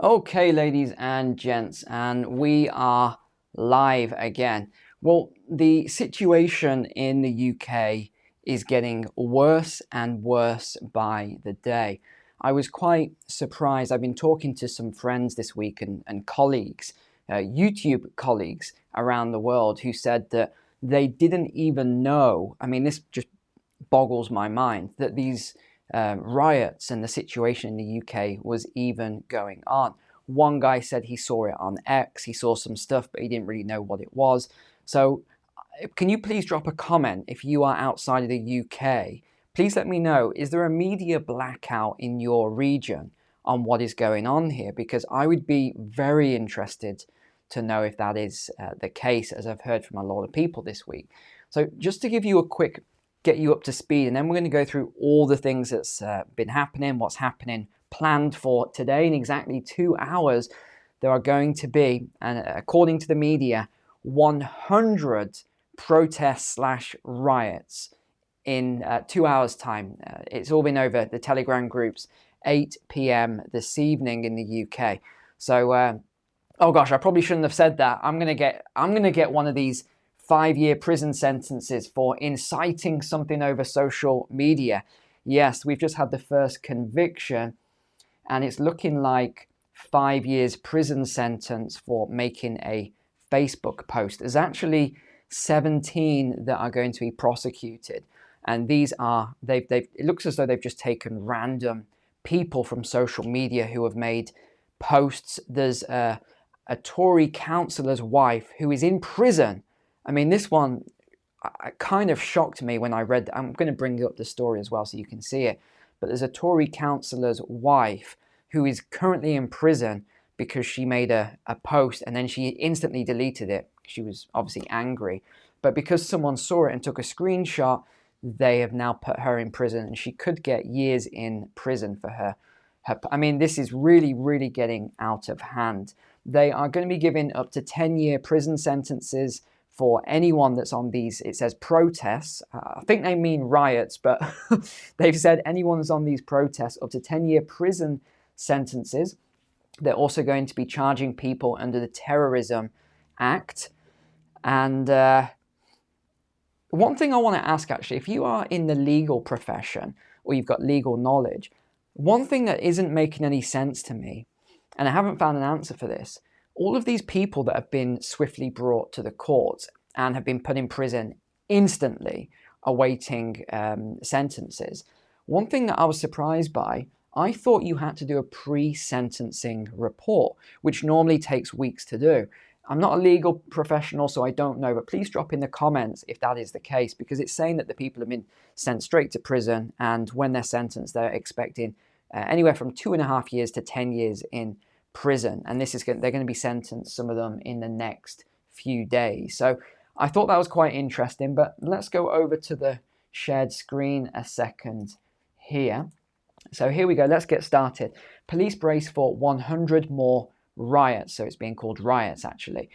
Okay, ladies and gents, and we are live again. Well, the situation in the UK is getting worse and worse by the day. I was quite surprised. I've been talking to some friends this week and colleagues, YouTube colleagues around the world, who said that they didn't even know. I mean, this just boggles my mind that these riots and the situation in the UK was even going on. One guy said he saw it on X, he saw some stuff, but he didn't really know what it was. So can you please drop a comment if you are outside of the UK? Please let me know, is there a media blackout in your region on what is going on here? Because I would be very interested to know if that is the case, as I've heard from a lot of people this week. So just to give you a quick, get you up to speed, and then we're going to go through all the things that's been happening, what's happening, planned for today. In exactly 2 hours, there are going to be, and according to the media, 100 protests / riots in 2 hours time. It's all been over the Telegram groups, 8 p.m. this evening in the UK. So oh gosh, I probably shouldn't have said that. I'm gonna get one of these 5-year prison sentences for inciting something over social media. Yes, we've just had the first conviction, and it's looking like 5 years prison sentence for making a Facebook post. There's actually 17 that are going to be prosecuted, and these are it looks as though they've just taken random people from social media who have made posts. There's a Tory councillor's wife who is in prison. I mean, this one kind of shocked me when I read. I'm going to bring up the story as well so you can see it. But there's a Tory councillor's wife who is currently in prison because she made a post and then she instantly deleted it. She was obviously angry. But because someone saw it and took a screenshot, they have now put her in prison, and she could get years in prison for her. I mean, this is really, really getting out of hand. They are going to be given up to 10-year prison sentences for anyone that's on these, it says, protests. I think they mean riots, but they've said anyone that's on these protests, up to 10-year prison sentences. They're also going to be charging people under the Terrorism Act. And one thing I want to ask, actually, if you are in the legal profession or you've got legal knowledge, one thing that isn't making any sense to me, and I haven't found an answer for this, all of these people that have been swiftly brought to the courts and have been put in prison instantly awaiting sentences, one thing that I was surprised by, I thought you had to do a pre-sentencing report, which normally takes weeks to do. I'm not a legal professional, so I don't know, but please drop in the comments if that is the case, because it's saying that the people have been sent straight to prison, and when they're sentenced, they're expecting anywhere from 2.5 years to 10 years in prison. And this is they're going to be sentenced, some of them, in the next few days. So I thought that was quite interesting, but let's go over to the shared screen a second here. So here we go. Let's get started. Police brace for 100 more riots. So it's being called riots, actually.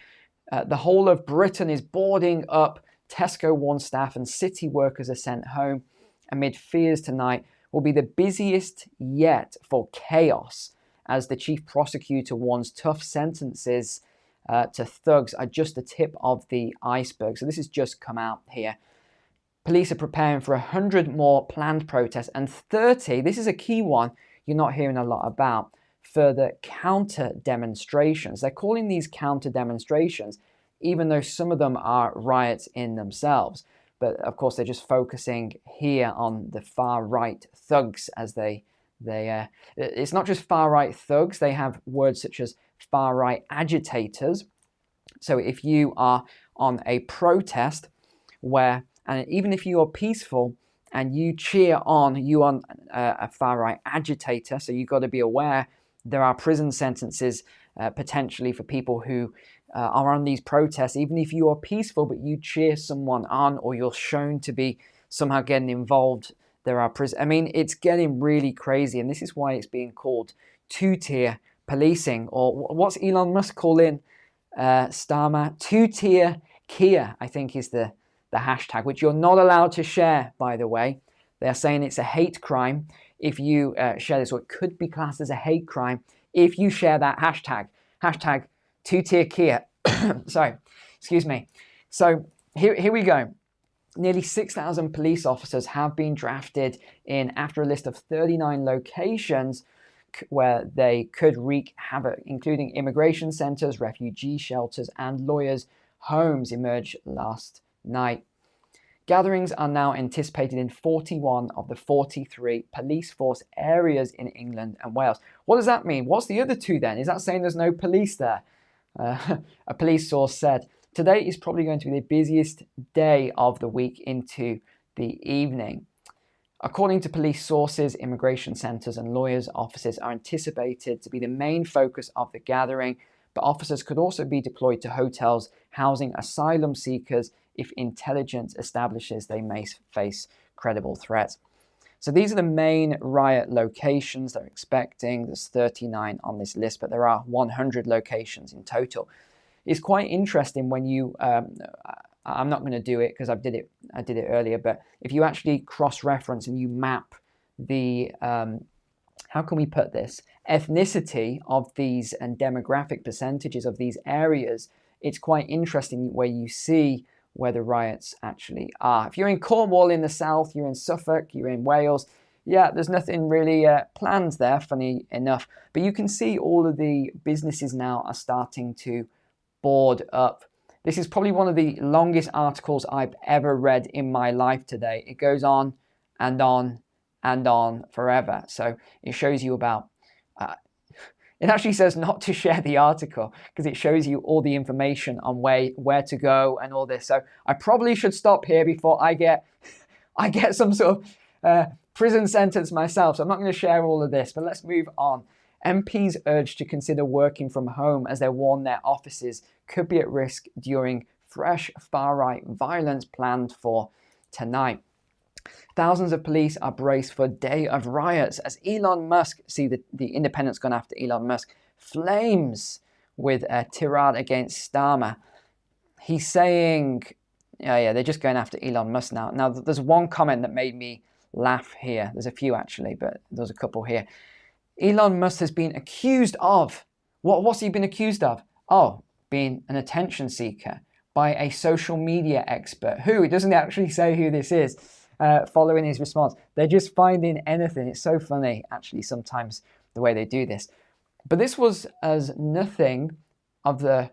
The whole of Britain is boarding up. Tesco warns staff and city workers are sent home amid fears tonight will be the busiest yet for chaos, as the chief prosecutor warns tough sentences to thugs are just the tip of the iceberg. So this has just come out here. Police are preparing for 100 more planned protests and 30, this is a key one you're not hearing a lot about, further counter demonstrations. They're calling these counter demonstrations, even though some of them are riots in themselves. But of course, they're just focusing here on the far right thugs, as it's not just far right thugs. They have words such as far right agitators. So if you are on a protest where, and even if you are peaceful and you cheer on, a far right agitator, so you've got to be aware there are prison sentences potentially for people who are on these protests, even if you are peaceful, but you cheer someone on or you're shown to be somehow getting involved, there are prison. I mean, it's getting really crazy, and this is why it's being called two-tier policing, or what's Elon Musk calling Starmer? Two-tier Kia, I think, is the hashtag, which you're not allowed to share, by the way. They're saying it's a hate crime if you share this, or it could be classed as a hate crime if you share that hashtag 2-tier Kia. Sorry, excuse me. So here we go. Nearly 6,000 police officers have been drafted in after a list of 39 locations where they could wreak havoc, including immigration centers, refugee shelters, and lawyers' homes, emerged last night. Gatherings are now anticipated in 41 of the 43 police force areas in England and Wales. What does that mean? What's the other two then? Is that saying there's no police there? A police source said, today is probably going to be the busiest day of the week into the evening. According to police sources, immigration centres and lawyers' offices are anticipated to be the main focus of the gathering, but officers could also be deployed to hotels housing asylum seekers if intelligence establishes they may face credible threats. So these are the main riot locations they're expecting. There's 39 on this list, but there are 100 locations in total. It's quite interesting when you, I'm not going to do it because I did it earlier, but if you actually cross-reference and you map the, how can we put this, ethnicity of these and demographic percentages of these areas, it's quite interesting where you see where the riots actually are. If you're in Cornwall in the south, you're in Suffolk, you're in Wales, yeah, there's nothing really planned there, funny enough. But you can see all of the businesses now are starting to board up. This is probably one of the longest articles I've ever read in my life today. It goes on and on and on forever. So it shows you about, it actually says not to share the article because it shows you all the information on where to go and all this. So I probably should stop here before I get some sort of prison sentence myself. So I'm not going to share all of this, but let's move on. MPs urged to consider working from home as they warn their offices could be at risk during fresh far-right violence planned for tonight. Thousands of police are braced for a day of riots as Elon Musk, see the independents gone after Elon Musk, flames with a tirade against Starmer. He's saying, yeah, they're just going after Elon Musk now. Now, there's one comment that made me laugh here. There's a few actually, but there's a couple here. Elon Musk has been accused of, what's he been accused of? Oh, being an attention seeker by a social media expert. Who? It doesn't actually say who this is. Following his response, they're just finding anything. It's so funny, actually, sometimes the way they do this. But this was as nothing of the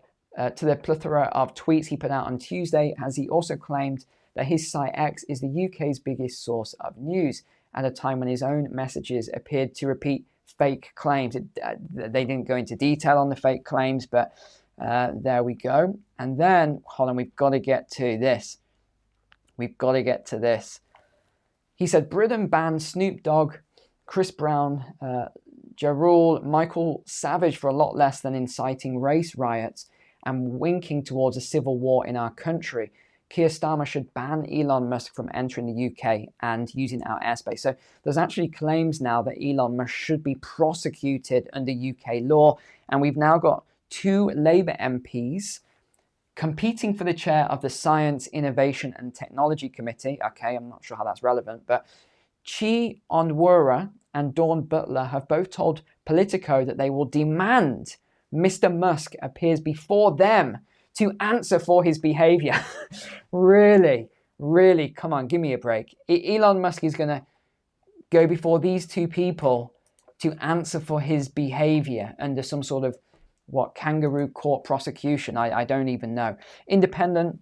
to the plethora of tweets he put out on Tuesday, as he also claimed that his site X is the UK's biggest source of news at a time when his own messages appeared to repeat fake claims. They didn't go into detail on the fake claims, but there we go. And then, hold on, we've got to get to this. We've got to get to this. He said Britain banned Snoop Dogg, Chris Brown, Ja Rule, Michael Savage for a lot less than inciting race riots and winking towards a civil war in our country. Keir Starmer should ban Elon Musk from entering the UK and using our airspace. So there's actually claims now that Elon Musk should be prosecuted under UK law. And we've now got 2 Labour MPs competing for the chair of the Science, Innovation and Technology Committee. Okay, I'm not sure how that's relevant, but Chi Onwurah and Dawn Butler have both told Politico that they will demand Mr. Musk appears before them to answer for his behavior. Really, come on, give me a break. Elon Musk is going to go before these 2 people to answer for his behavior under some sort of kangaroo court prosecution. I don't even know. Independent,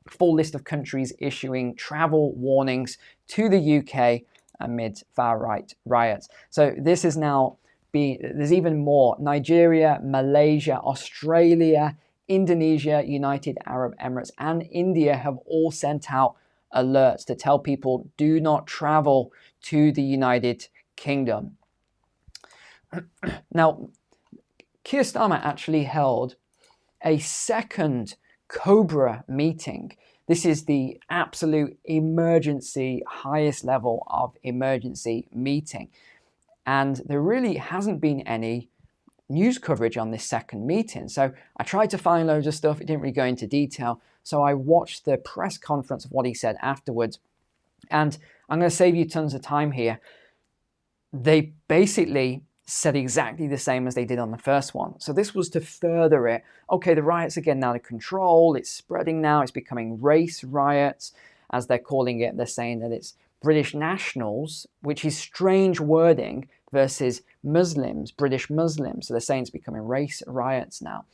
full list of countries issuing travel warnings to the UK amid far-right riots. So this is now there's even more. Nigeria, Malaysia, Australia, Indonesia, United Arab Emirates, and India have all sent out alerts to tell people do not travel to the United Kingdom. Now, Keir Starmer actually held a second Cobra meeting. This is the absolute emergency, highest level of emergency meeting. And there really hasn't been any news coverage on this second meeting. So I tried to find loads of stuff. It didn't really go into detail. So I watched the press conference of what he said afterwards. And I'm going to save you tons of time here. They basically said exactly the same as they did on the first one. So this was to further it. Okay, the riots are getting out of control. It's spreading now. It's becoming race riots, as they're calling it. They're saying that it's British nationals, which is strange wording, versus Muslims, British Muslims. So they're saying it's becoming race riots now.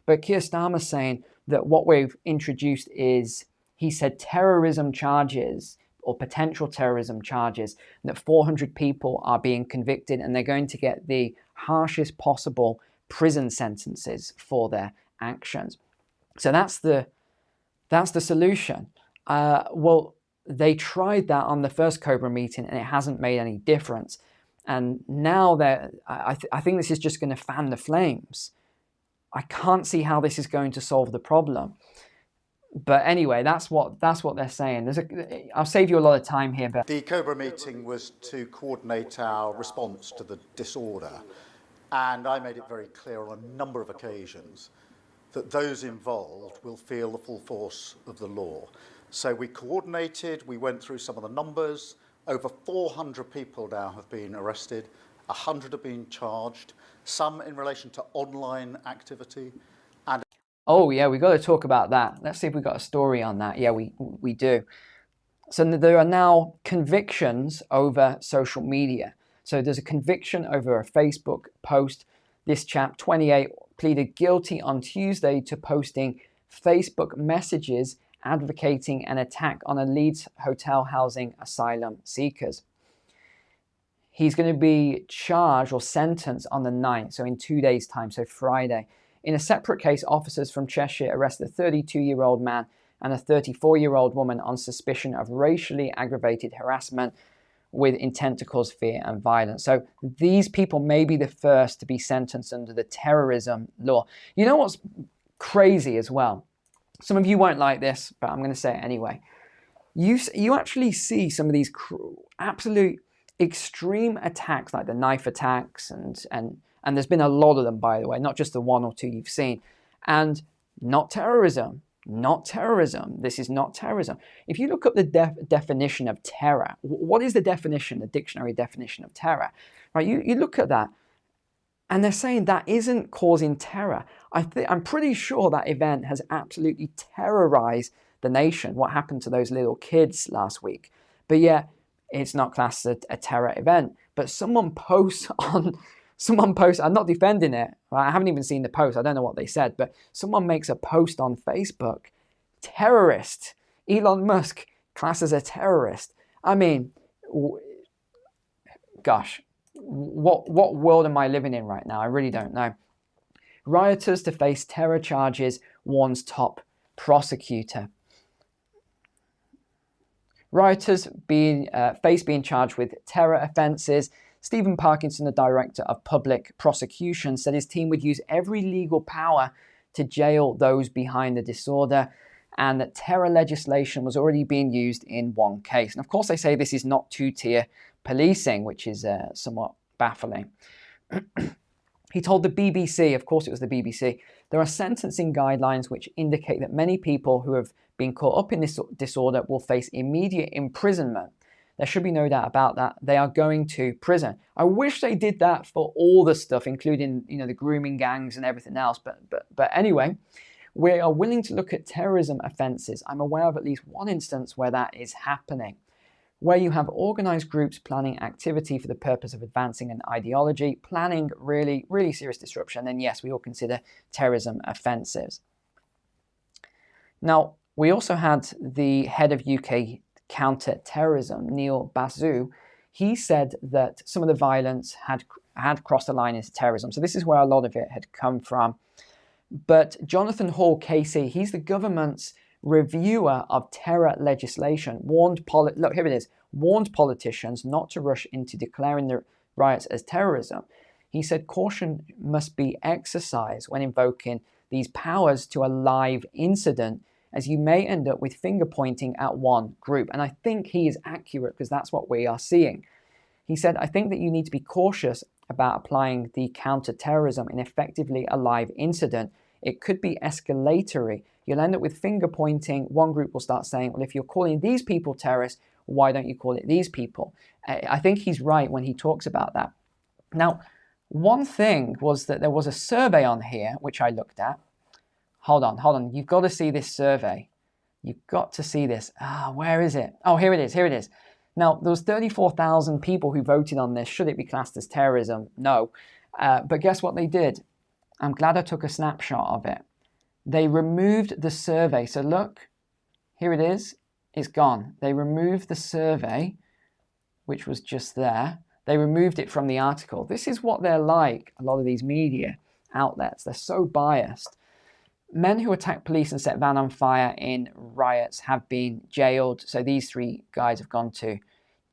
But Keir Starmer's saying that what we've introduced is, he said, terrorism charges or potential terrorism charges, that 400 people are being convicted and they're going to get the harshest possible prison sentences for their actions. So that's the solution. Well, they tried that on the first Cobra meeting and it hasn't made any difference. And now I think this is just going to fan the flames. I can't see how this is going to solve the problem. But anyway, that's what they're saying. I'll save you a lot of time here. But the Cobra meeting was to coordinate our response to the disorder, and I made it very clear on a number of occasions that those involved will feel the full force of the law. So we coordinated, we went through some of the numbers. Over 400 people now have been arrested, 100 have been charged, some in relation to online activity. Oh yeah, we got to talk about that. Let's see if we got a story on that. Yeah, we do. So there are now convictions over social media. So there's a conviction over a Facebook post. This chap, 28, pleaded guilty on Tuesday to posting Facebook messages advocating an attack on a Leeds hotel housing asylum seekers. He's going to be charged or sentenced on the 9th, so in 2 days' time, so Friday. In a separate case, officers from Cheshire arrested a 32-year-old man and a 34-year-old woman on suspicion of racially aggravated harassment with intent to cause fear and violence. So these people may be the first to be sentenced under the terrorism law. You know what's crazy as well? Some of you won't like this, but I'm going to say it anyway. You actually see some of these absolute extreme attacks, like the knife attacks, and there's been a lot of them, by the way, not just the one or two you've seen, and not terrorism. Not terrorism. This is not terrorism. If you look up the definition of terror, what is the definition, the dictionary definition of terror? Right? You look at that, and they're saying that isn't causing terror. I'm pretty sure that event has absolutely terrorized the nation. What happened to those little kids last week? But yeah, it's not classed as a terror event. But someone posts, I'm not defending it. I haven't even seen the post. I don't know what they said, but someone makes a post on Facebook. Terrorist. Elon Musk classed as a terrorist. I mean, gosh, what world am I living in right now? I really don't know. Rioters to face terror charges, warns top prosecutor. Rioters face being charged with terror offences. Stephen Parkinson, the director of public prosecution, said his team would use every legal power to jail those behind the disorder, and that terror legislation was already being used in one case. And of course, they say this is not two-tier policing, which is somewhat baffling. He told the BBC, of course it was the BBC, there are sentencing guidelines which indicate that many people who have been caught up in this disorder will face immediate imprisonment. There should be no doubt about that. They are going to prison. I wish they did that for all the stuff, including the grooming gangs and everything else. But anyway, we are willing to look at terrorism offences. I'm aware of at least one instance where that is happening, where you have organised groups planning activity for the purpose of advancing an ideology, planning really, really serious disruption. Then yes, we will consider terrorism offences. Now, we also had the head of UK counter-terrorism, Neil Basu. He said that some of the violence had crossed the line into terrorism. So this is where a lot of it had come from. But Jonathan Hall Casey, he's the government's reviewer of terror legislation, warned politicians not to rush into declaring the riots as terrorism. He said caution must be exercised when invoking these powers to a live incident, as you may end up with finger pointing at one group. And I think he is accurate, because that's what we are seeing. He said, I think that you need to be cautious about applying the counter-terrorism in effectively a live incident. It could be escalatory. You'll end up with finger pointing. One group will start saying, well, if you're calling these people terrorists, why don't you call it these people? I think he's right when he talks about that. Now, One thing was that there was a survey on here, which I looked at. Hold on. You've got to see this survey. You've got to see this. Where is it? Oh, here it is. Now, there was 34,000 people who voted on this. Should it be classed as terrorism? No. But guess what they did? I'm glad I took a snapshot of it. They removed the survey. So look, here it is. It's gone. They removed the survey, which was just there. They removed it from the article. This is what they're like, a lot of these media outlets. They're so biased. Men who attack police and set van on fire in riots have been jailed. So these 3 guys have gone to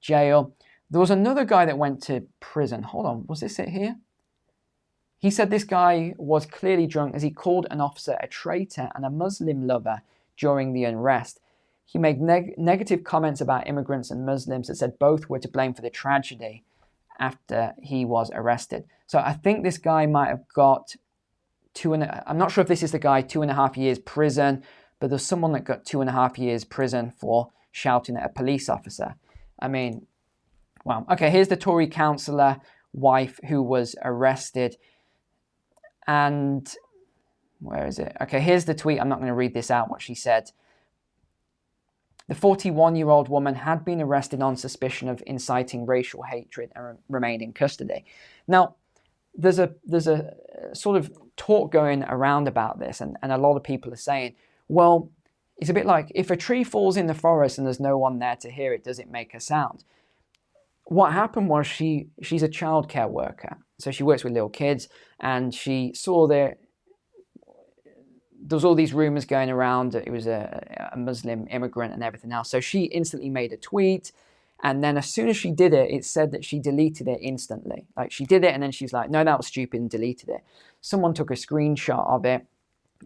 jail. There was another guy that went to prison. Hold on, was this it here? He said this guy was clearly drunk as he called an officer a traitor and a Muslim lover during the unrest. He made negative comments about immigrants and Muslims that said both were to blame for the tragedy after he was arrested. So I think this guy might have got I'm not sure if this is the guy, 2.5 years prison, but there's someone that got 2.5 years prison for shouting at a police officer. I mean, wow. Okay, here's the Tory councillor wife who was arrested. And where is it? Okay, here's the tweet. I'm not going to read this out, what she said. The 41-year-old woman had been arrested on suspicion of inciting racial hatred and remained in custody. Now, there's a sort of talk going around about this, and a lot of people are saying, well, it's a bit like if a tree falls in the forest and there's no one there to hear it, does it make a sound? What happened was she's a childcare worker. So she works with little kids, and she saw there was all these rumors going around. It was a Muslim immigrant and everything else. So she instantly made a tweet. And then as soon as she did it, it said that she deleted it instantly. Like she did it and then she's like, no, that was stupid, and deleted it. Someone took a screenshot of it,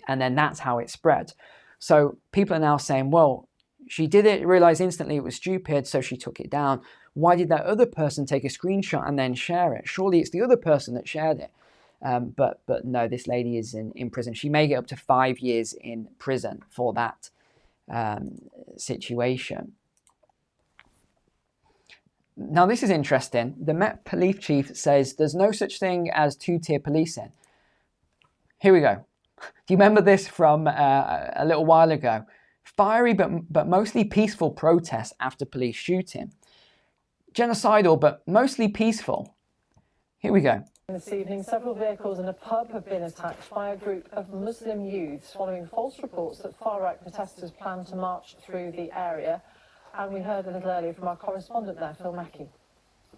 and then that's how it spread. So people are now saying, well, she did it, realized instantly it was stupid, so she took it down. Why did that other person take a screenshot and then share it? Surely it's the other person that shared it. But no, this lady is in prison. She may get up to 5 years in prison for that situation. Now, this is interesting. The Met Police Chief says there's no such thing as two-tier policing. Here we go. Do you remember this from a little while ago? Fiery but mostly peaceful protests after police shooting. Genocidal but mostly peaceful. Here we go. This evening, several vehicles in a pub have been attacked by a group of Muslim youths following false reports that far-right protesters plan to march through the area. And we heard a little earlier from our correspondent there, Phil Mackey.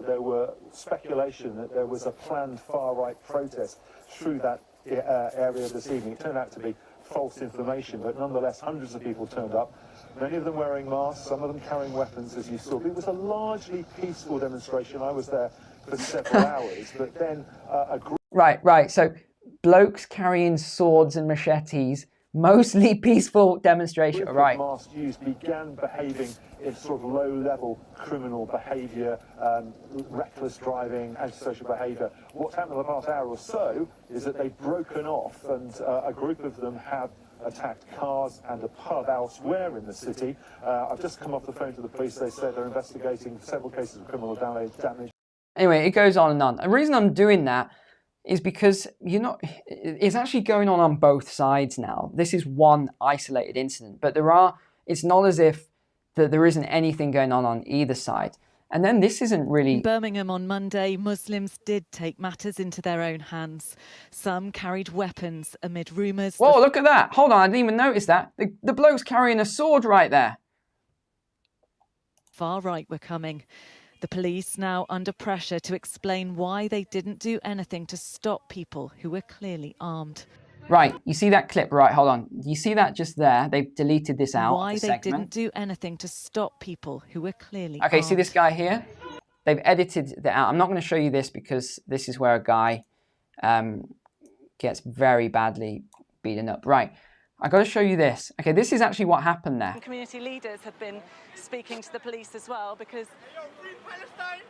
There were speculation that there was a planned far-right protest through that area this evening. It turned out to be false information, but nonetheless hundreds of people turned up, many of them wearing masks, some of them carrying weapons, as you saw. It was a largely peaceful demonstration. I was there for several hours, but then a group... Right. So blokes carrying swords and machetes, mostly peaceful demonstration. Right. Masked youths began behaving in sort of low-level criminal behaviour, reckless driving, antisocial behaviour. What's happened in the past hour or so is that they've broken off, and a group of them have attacked cars and a pub elsewhere in the city. I've just come off the phone to the police. They said they're investigating several cases of criminal damage. Anyway, it goes on and on. The reason I'm doing that is because it's actually going on both sides now. This is one isolated incident, but it's not as if there isn't anything going on either side. And then this isn't really... In Birmingham on Monday, Muslims did take matters into their own hands. Some carried weapons amid rumours... Whoa, look at that. Hold on, I didn't even notice that. The bloke's carrying a sword right there. Far right were coming. The police now under pressure to explain why they didn't do anything to stop people who were clearly armed. Right, you see that clip? Right, hold on. You see that just there? They've deleted this out. Why they didn't do anything to stop people who were clearly armed. See this guy here? They've edited that out. I'm not going to show you this because this is where a guy gets very badly beaten up. Right, I've got to show you this. Okay, this is actually what happened there. Community leaders have been speaking to the police as well because... Free Palestine!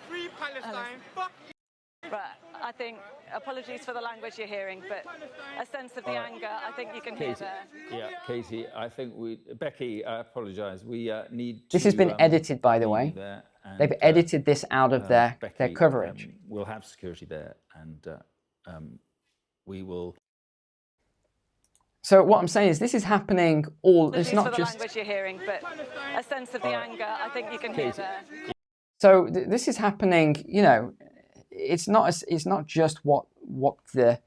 Free Palestine! Fuck you! But I think, apologies for the language you're hearing, but a sense of the anger, I think you can hear there. Yeah, Katie, I think Becky, I apologise. We need to... This has been edited, by the way. They've edited this out of their coverage. We'll have security there, and we will. So what I'm saying is this is happening all. It's not for the just language you're hearing, but a sense of the anger I think you can hear there. So this is happening. You know, it's not just what the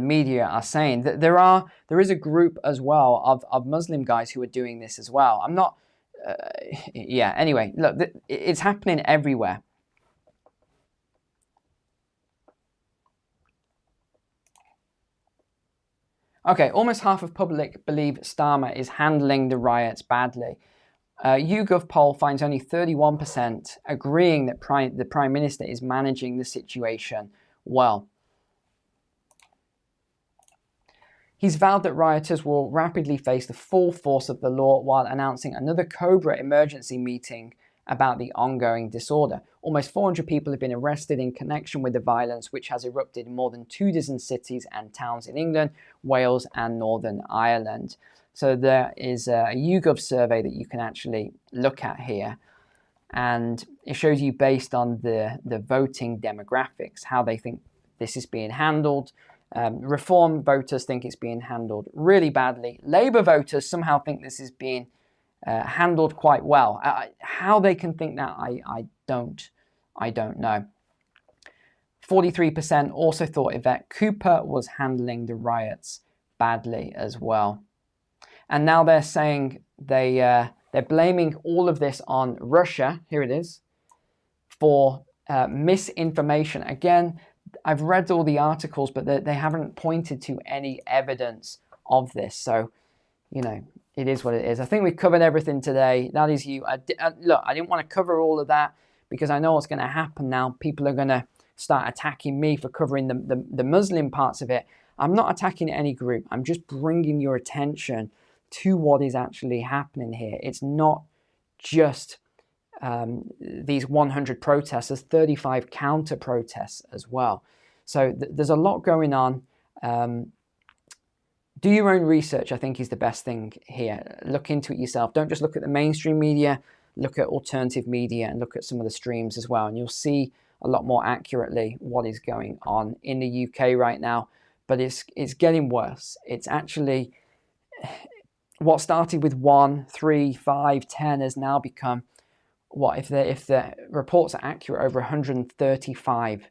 media are saying. There is a group as well of Muslim guys who are doing this as well. I'm not. Yeah. Anyway, look, it's happening everywhere. Okay, almost half of public believe Starmer is handling the riots badly. YouGov poll finds only 31% agreeing that the Prime Minister is managing the situation well. He's vowed that rioters will rapidly face the full force of the law while announcing another Cobra emergency meeting about the ongoing disorder. Almost 400 people have been arrested in connection with the violence, which has erupted in more than 24 cities and towns in England, Wales and Northern Ireland. So there is a YouGov survey that you can actually look at here, and it shows you based on the voting demographics, how they think this is being handled. Reform voters think it's being handled really badly. Labour voters somehow think this is being handled quite well. How they can think that, I don't know. 43% also thought Yvette Cooper was handling the riots badly as well. And now they're saying they're blaming all of this on Russia. Here it is, for misinformation. Again, I've read all the articles, but they haven't pointed to any evidence of this. So, you know, it is what it is. I think we've covered everything today. That is you. Look, I didn't want to cover all of that because I know what's going to happen now. People are going to start attacking me for covering the Muslim parts of it. I'm not attacking any group. I'm just bringing your attention to what is actually happening here. It's not just these 100 protests. There's 35 counter protests as well. So there's a lot going on. Do your own research, I think, is the best thing here. Look into it yourself. Don't just look at the mainstream media. Look at alternative media and look at some of the streams as well. And you'll see a lot more accurately what is going on in the UK right now. But it's getting worse. It's actually what started with 1, 3, 5, 10 has now become, what, if the reports are accurate, over 135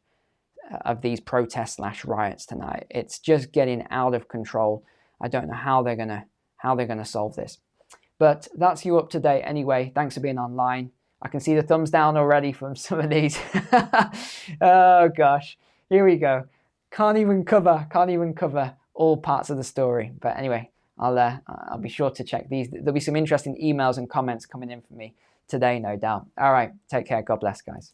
of these protests / riots tonight. It's just getting out of control. I don't know how they're gonna solve this. But that's you up to date anyway. Thanks for being online. I can see the thumbs down already from some of these. Oh gosh, here we go. Can't even cover all parts of the story. But anyway, I'll be sure to check these. There'll be some interesting emails and comments coming in for me today, no doubt. All right, take care. God bless, guys.